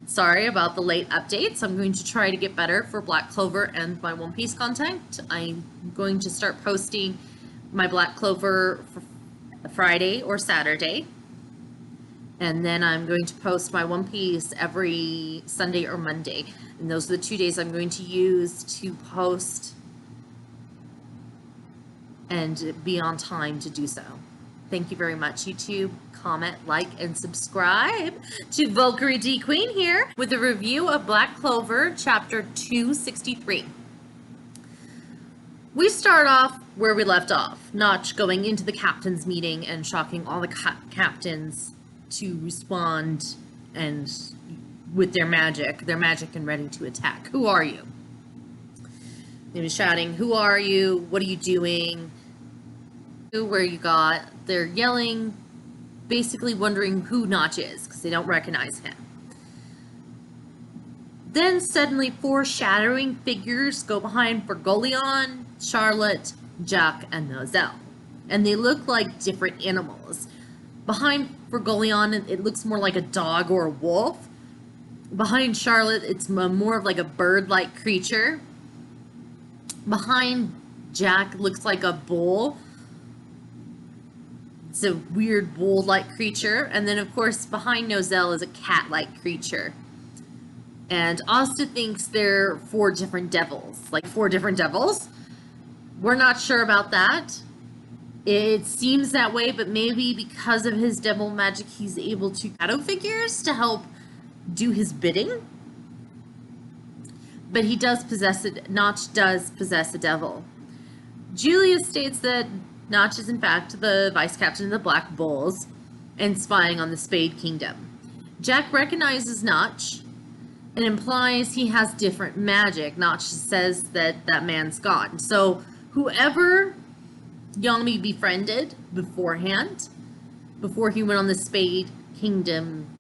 Sorry about the late updates. I'm going to try to get better for Black Clover and my One Piece content. I'm going to start posting my Black Clover for Friday or Saturday. And then I'm going to post my One Piece every Sunday or Monday. And those are the 2 days I'm going to use to post and be on time to do so. Thank you very much, YouTube. Comment, like, and subscribe to Valkyrie D Queen here with a review of Black Clover Chapter 263. We start off where we left off. Natch going into the captain's meeting and shocking all the captains to respond and with their magic and ready to attack. Who are you? They were shouting, who are you? What are you doing? Where you got? They're yelling, basically wondering who Natch is because they don't recognize him. Then suddenly 4 shattering figures go behind Furgolian, Charlotte, Jack, and Nozel. And they look like different animals. Behind Furgolian, it looks more like a dog or a wolf. Behind Charlotte, it's more of like a bird-like creature. Behind Jack, it looks like a bull. It's a weird bull-like creature. And then, of course, behind Nozel is a cat-like creature. And Asta thinks they're 4 different devils. Like 4 different devils. We're not sure about that. It seems that way, but maybe because of his devil magic, he's able to shadow figures to help do his bidding. But he does possess it. Natch does possess a devil. Jullias states that Natch is in fact the vice captain of the Black Bulls and spying on the Spade Kingdom. Jack recognizes Natch and implies he has different magic. Natch says that that man's gone. So whoever Yami befriended beforehand, before he went on the Spade Kingdom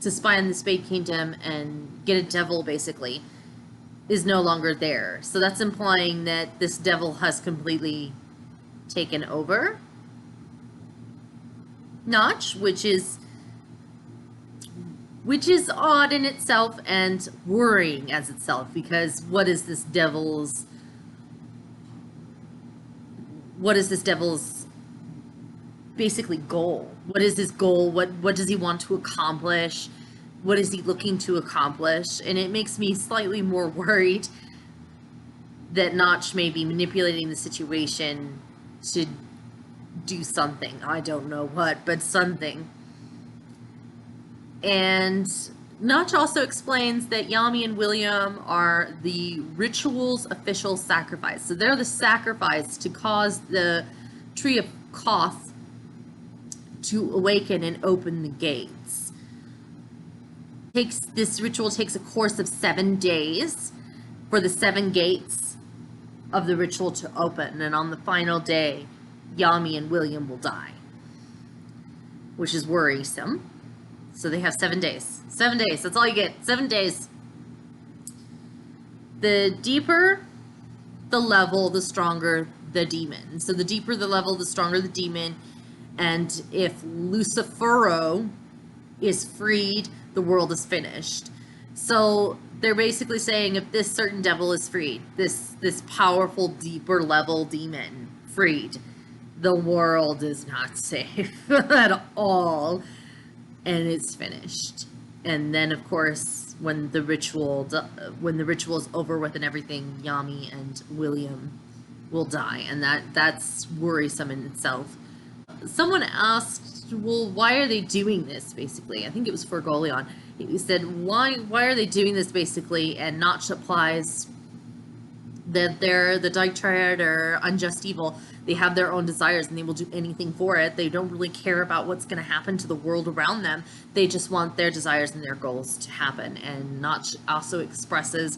to spy on the Spade Kingdom and get a devil basically, is no longer there. So that's implying that this devil has completely taken over Natch, which is odd in itself and worrying as itself, because what is this devil's basically goal? What is his goal? What does he want to accomplish? What is he looking to accomplish? And it makes me slightly more worried that Natch may be manipulating the situation to do something. I don't know what, but something. And Natch also explains that Yami and William are the ritual's official sacrifice. So they're the sacrifice to cause the tree of Qliphoth to awaken and open the gates. This ritual takes a course of 7 days for the 7 gates of the ritual to open, and on the final day, Yami and William will die, which is worrisome. So they have 7 days. 7 days, that's all you get. 7 days. The deeper the level, the stronger the demon. So the deeper the level, the stronger the demon. And if Lucifero is freed, the world is finished. So they're basically saying if this certain devil is freed, this powerful, deeper level demon freed, the world is not safe at all. And it's finished. And then, of course, when the ritual is over with and everything, Yami and William will die, and that's worrisome in itself. Someone asked, well, why are they doing this? Basically, I think it was Furgolian. He said, why are they doing this? Basically, and Natch applies that they're the Dark Triad or unjust evil. They have their own desires and they will do anything for it. They don't really care about what's going to happen to the world around them. They just want their desires and their goals to happen. And Natch also expressing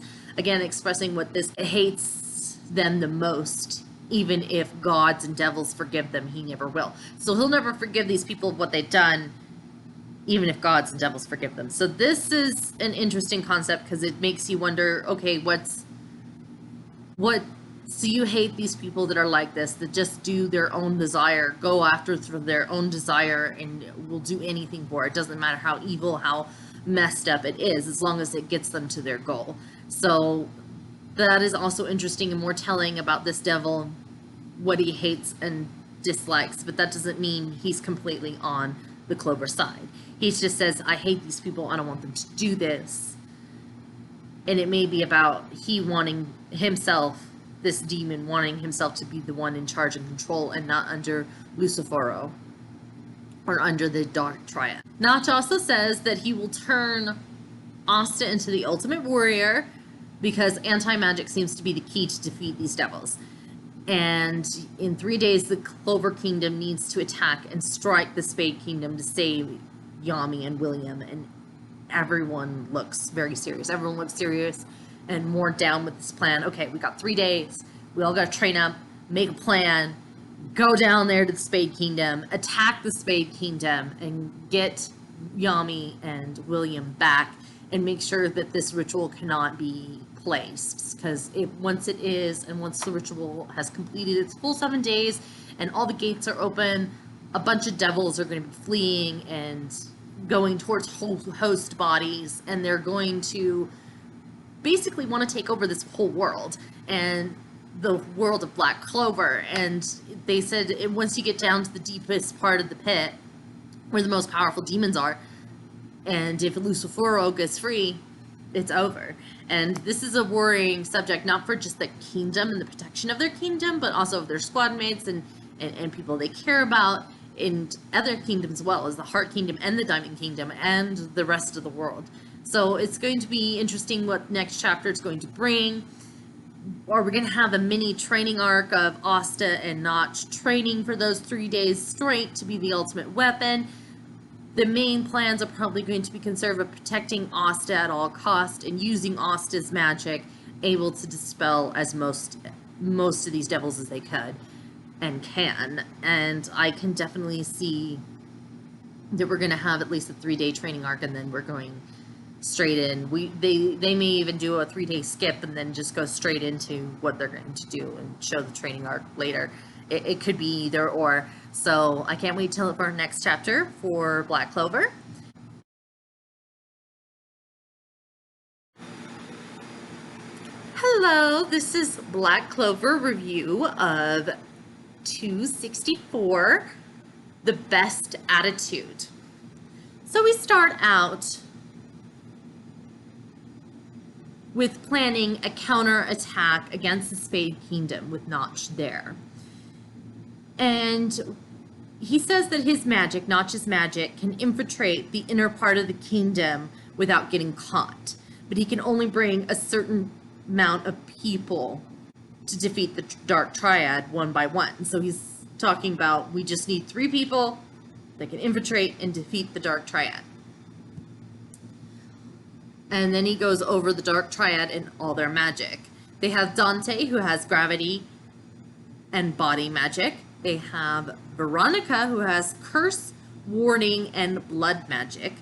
what this hates them the most. Even if gods and devils forgive them, he never will. So he'll never forgive these people of what they've done, even if gods and devils forgive them. So this is an interesting concept because it makes you wonder, okay, what So you hate these people that are like this, that just do their own desire, go after for their own desire, and will do anything for it. Doesn't matter how evil, how messed up it is, as long as it gets them to their goal. So that is also interesting and more telling about this devil, what he hates and dislikes, but that doesn't mean he's completely on the Clover side. He just says, I hate these people, I don't want them to do this. And it may be about he wanting himself, this demon wanting himself to be the one in charge and control, and not under Lucifero or under the Dark Triad. Natch also says that he will turn Asta into the ultimate warrior, because anti-magic seems to be the key to defeat these devils. And in 3 days, the Clover Kingdom needs to attack and strike the Spade Kingdom to save Yami and William. And everyone looks very serious. Everyone looks serious and more down with this plan. Okay, we got 3 days. We all got to train up, make a plan, go down there to the Spade Kingdom, attack the Spade Kingdom, and get Yami and William back, and make sure that this ritual cannot be placed, because once it is, and once the ritual has completed its full 7 days and all the gates are open, a bunch of devils are going to be fleeing and going towards host bodies, and they're going to basically want to take over this whole world and the world of Black Clover. And they said once you get down to the deepest part of the pit where the most powerful demons are, and if Lucifero gets free, it's over. And this is a worrying subject, not for just the kingdom and the protection of their kingdom, but also of their squad mates and people they care about in other kingdoms, as well as the Heart Kingdom and the Diamond Kingdom and the rest of the world. So it's going to be interesting what next chapter is going to bring. Are we going to have a mini training arc of Asta and Natch training for those 3 days straight to be the ultimate weapon? The main plans are probably going to be concerned with protecting Asta at all cost and using Asta's magic, able to dispel as most of these devils as they could and can. And I can definitely see that we're going to have at least a 3-day training arc, and then we're going straight in. They may even do a 3-day skip and then just go straight into what they're going to do and show the training arc later. It could be either or. So I can't wait till our next chapter for Black Clover. Hello, this is Black Clover review of 264, The Best Attitude. So we start out with planning a counter-attack against the Spade Kingdom with Natch there. And he says that his magic, Natch's magic, can infiltrate the inner part of the kingdom without getting caught. But he can only bring a certain amount of people to defeat the Dark Triad one by one. So he's talking about, we just need 3 people that can infiltrate and defeat the Dark Triad. And then he goes over the Dark Triad and all their magic. They have Dante, who has gravity and body magic. They have Veronica, who has curse, warding, and blood magic.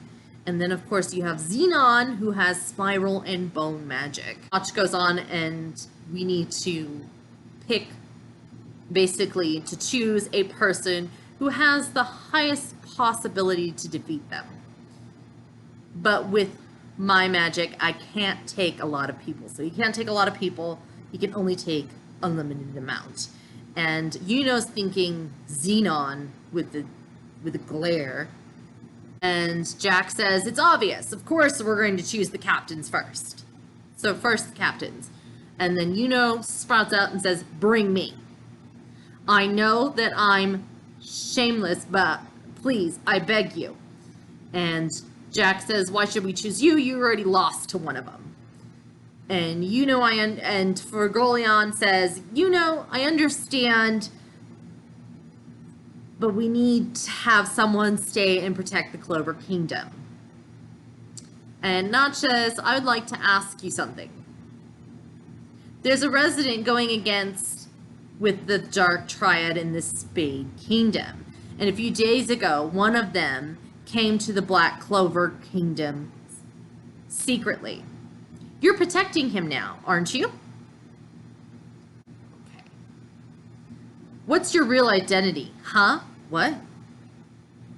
And then, of course, you have Xenon, who has spiral and bone magic. Natch goes on, and we need to pick, basically, to choose a person who has the highest possibility to defeat them. But with my magic, I can't take a lot of people. So you can't take a lot of people. You can only take a limited amount. And Yuno's thinking Xenon with the glare. And Jack says, it's obvious. Of course, we're going to choose the captains first. So first the captains. And then Yuno sprouts out and says, bring me. I know that I'm shameless, but please, I beg you. And Jack says, why should we choose you? You already lost to one of them. And and Furgolian says, I understand, but we need to have someone stay and protect the Clover Kingdom. And Natch says, I would like to ask you something. There's a resident going against with the Dark Triad in the Spade Kingdom. And a few days ago, one of them came to the Black Clover Kingdom secretly. You're protecting him now, aren't you? What's your real identity? Huh? What?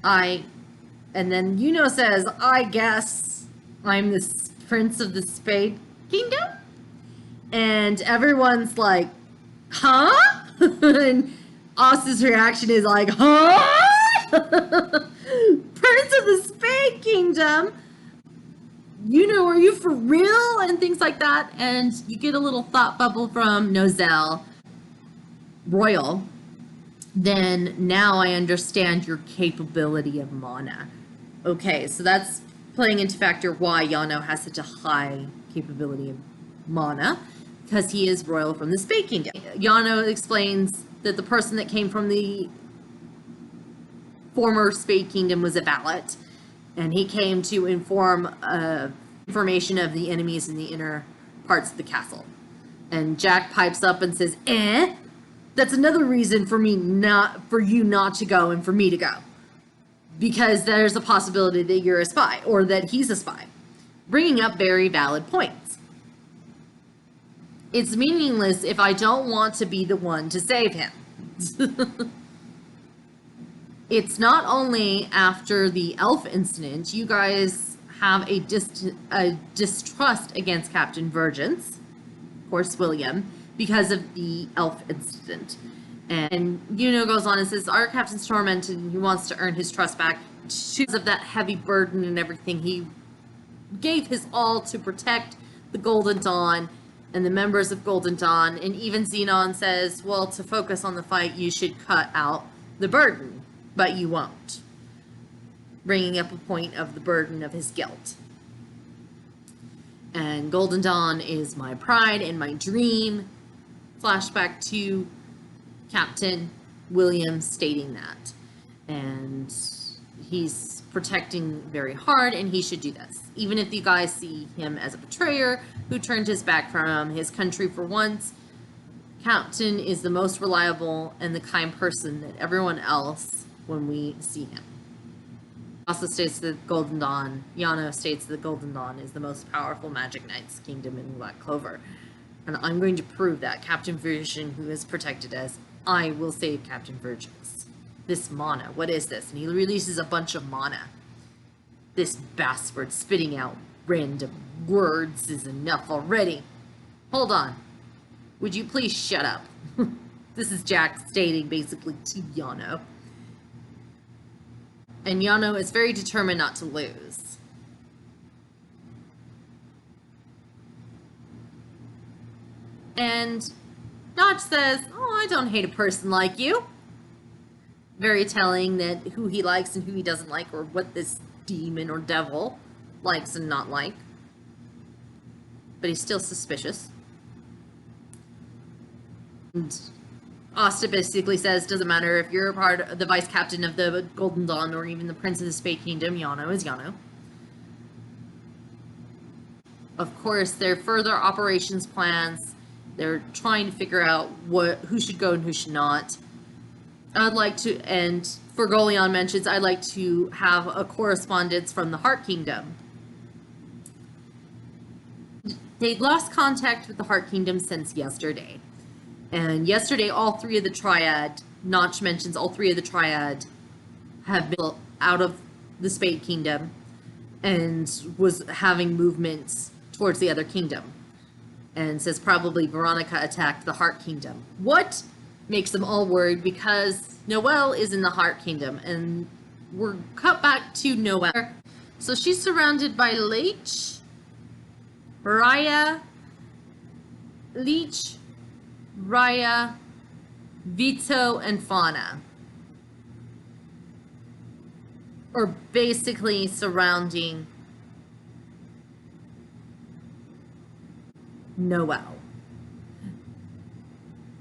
And then says, I guess I'm the prince of the Spade Kingdom? And everyone's like, huh? And Asta's reaction is like, huh? Prince of the Spade Kingdom? Are you for real? And things like that. And you get a little thought bubble from Nozel, Royal. Then now I understand your capability of mana. Okay, so that's playing into factor why Yano has such a high capability of mana, because he is royal from the Spade Kingdom. Yano explains that the person that came from the former Spade Kingdom was a valet, and he came to inform information of the enemies in the inner parts of the castle. And Jack pipes up and says, that's another reason for you not to go and for me to go. Because there's a possibility that you're a spy, or that he's a spy. Bringing up very valid points. It's meaningless if I don't want to be the one to save him. It's not only after the elf incident, you guys have a distrust against Captain Vergence, of course William, because of the elf incident. And goes on and says, our captain's tormented and he wants to earn his trust back because of that heavy burden and everything. He gave his all to protect the Golden Dawn and the members of Golden Dawn. And even Xenon says, well, to focus on the fight, you should cut out the burden, but you won't. Bringing up a point of the burden of his guilt. And Golden Dawn is my pride and my dream. Flashback to Captain William stating that. And he's protecting very hard, and he should do this. Even if you guys see him as a betrayer who turned his back from his country for once, Captain is the most reliable and the kind person that everyone else when we see him. Also states that Golden Dawn, Yano states that Golden Dawn is the most powerful Magic Knight's kingdom in Black Clover. And I'm going to prove that Captain Vision, who is protected as, I will save Captain Vergence. This mana, what is this? And he releases a bunch of mana. This bastard spitting out random words is enough already. Hold on. Would you please shut up? This is Jack stating basically to Yano. And Yano is very determined not to lose. And Natch says, oh, I don't hate a person like you. Very telling that who he likes and who he doesn't like, or what this demon or devil likes and not like. But he's still suspicious. And Asta basically says, doesn't matter if you're a part of the vice captain of the Golden Dawn or even the prince of the Spade Kingdom, Yano is Yano. Of course, there are further operations plans. They're trying to figure out who should go and who should not. I'd like to, and Furgolian mentions, I'd like to have a correspondence from the Heart Kingdom. They'd lost contact with the Heart Kingdom since yesterday. And yesterday, all three of the Triad, Natch mentions all three of the Triad have been out of the Spade Kingdom and was having movements towards the other kingdom. And says probably Veronica attacked the Heart Kingdom. What makes them all worried? Because Noelle is in the Heart Kingdom, and we're cut back to Noelle. So she's surrounded by Leech, Raya, Vito, and Fauna. Or basically surrounding Noelle.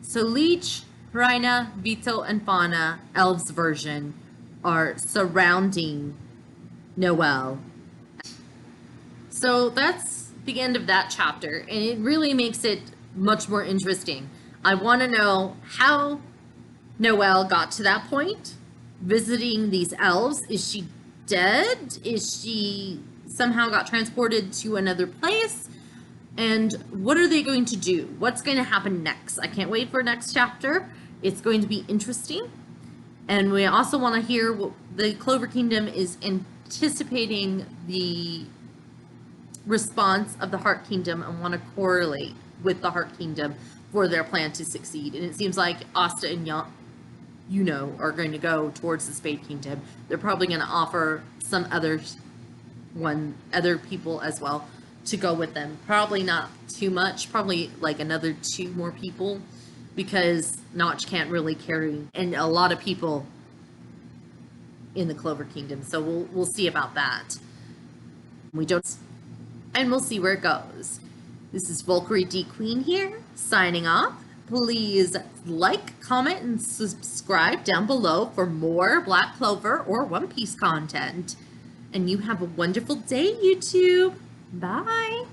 So Leech, Rhina, Vito, and Fauna, Elves version, are surrounding Noelle. So that's the end of that chapter, and it really makes it much more interesting. I want to know how Noelle got to that point, visiting these elves. Is she dead? Is she somehow got transported to another place? And what are they going to do? What's going to happen next? I can't wait for next chapter. It's going to be interesting. And we also want to hear what the Clover Kingdom is anticipating the response of the Heart Kingdom and want to correlate with the Heart Kingdom for their plan to succeed. And it seems like Asta and are going to go towards the Spade Kingdom. They're probably going to offer some other people as well to go with them. Probably not too much, probably like another 2 more people, because Natch can't really carry and a lot of people in the Clover Kingdom. So we'll see about that. And we'll see where it goes. This is Valkyrie D Queen here, signing off. Please like, comment, and subscribe down below for more Black Clover or One Piece content. And you have a wonderful day, YouTube. Bye.